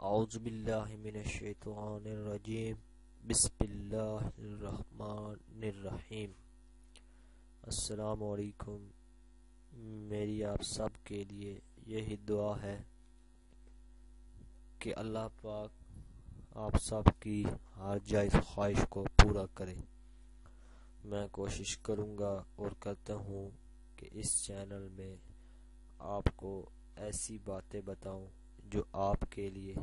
اعوذ باللہ من الشیطان الرجیم بسم اللہ الرحمن الرحیم۔ السلام علیکم۔ میری آپ سب کے لیے یہی دعا ہے کہ اللہ پاک آپ سب کی ہر جائز خواہش کو پورا کرے۔ میں کوشش کروں گا اور کرتا ہوں کہ اس چینل میں آپ کو ایسی باتیں بتاؤں جو آپ کے لیے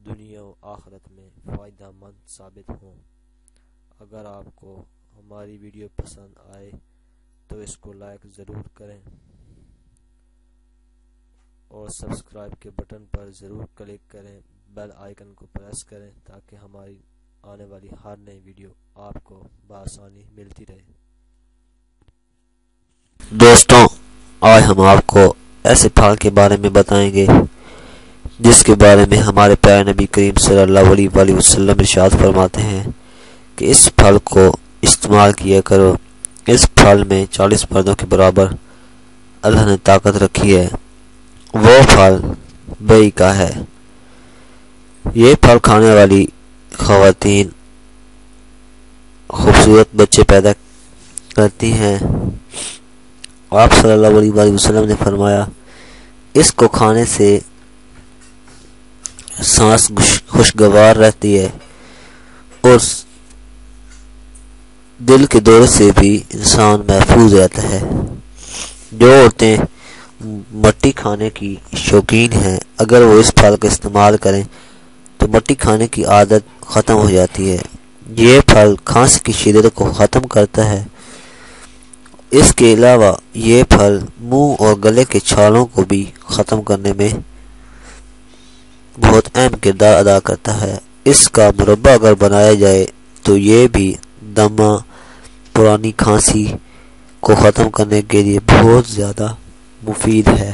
دنیا و آخرت میں فائدہ مند ثابت ہوں۔ اگر آپ کو ہماری ویڈیو پسند آئے تو اس کو لائک ضرور کریں اور سبسکرائب کے بٹن پر ضرور کلک کریں، بیل آئیکن کو پریس کریں تاکہ ہماری آنے والی ہر نئی ویڈیو آپ کو بآسانی ملتی رہے۔ دوستوں، آج ہم آپ کو ایسے پھل کے بارے میں بتائیں گے جس کے بارے میں ہمارے پیارے نبی کریم صلی اللہ علیہ وسلم ارشاد فرماتے ہیں کہ اس پھل کو استعمال کیا کرو، اس پھل میں 40 مردوں کے برابر اللہ نے طاقت رکھی ہے۔ وہ پھل بیئی کا ہے۔ یہ پھل کھانے والی خواتین خوبصورت بچے پیدا کرتی ہیں۔ آپ صلی اللہ علیہ وسلم نے فرمایا، اس کو کھانے سے سانس خوشگوار رہتی ہے اور دل کے دورے سے بھی انسان محفوظ رہتا ہے۔ جو عورتیں مٹی کھانے کی شوقین ہیں، اگر وہ اس پھل کا استعمال کریں تو مٹی کھانے کی عادت ختم ہو جاتی ہے۔ یہ پھل کھانسی کی شدت کو ختم کرتا ہے۔ اس کے علاوہ یہ پھل منہ اور گلے کے چھالوں کو بھی ختم کرنے میں بہت اہم کردار ادا کرتا ہے۔ اس کا مربع اگر بنایا جائے تو یہ بھی دمہ، پرانی کھانسی کو ختم کرنے کے لیے بہت زیادہ مفید ہے۔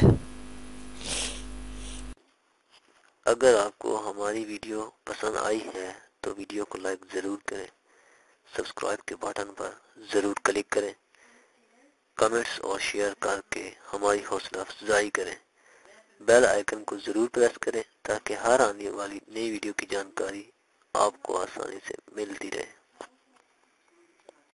اگر آپ کو ہماری ویڈیو پسند آئی ہے تو ویڈیو کو لائک ضرور کریں، سبسکرائب کے بٹن پر ضرور کلک کریں، کمنٹس اور شیئر کر کے ہماری حوصلہ افزائی کریں، بیل آئیکن کو ضرور پریس کریں تاکہ ہر آنے والی نئی ویڈیو کی جانکاری آپ کو آسانی سے ملتی رہے۔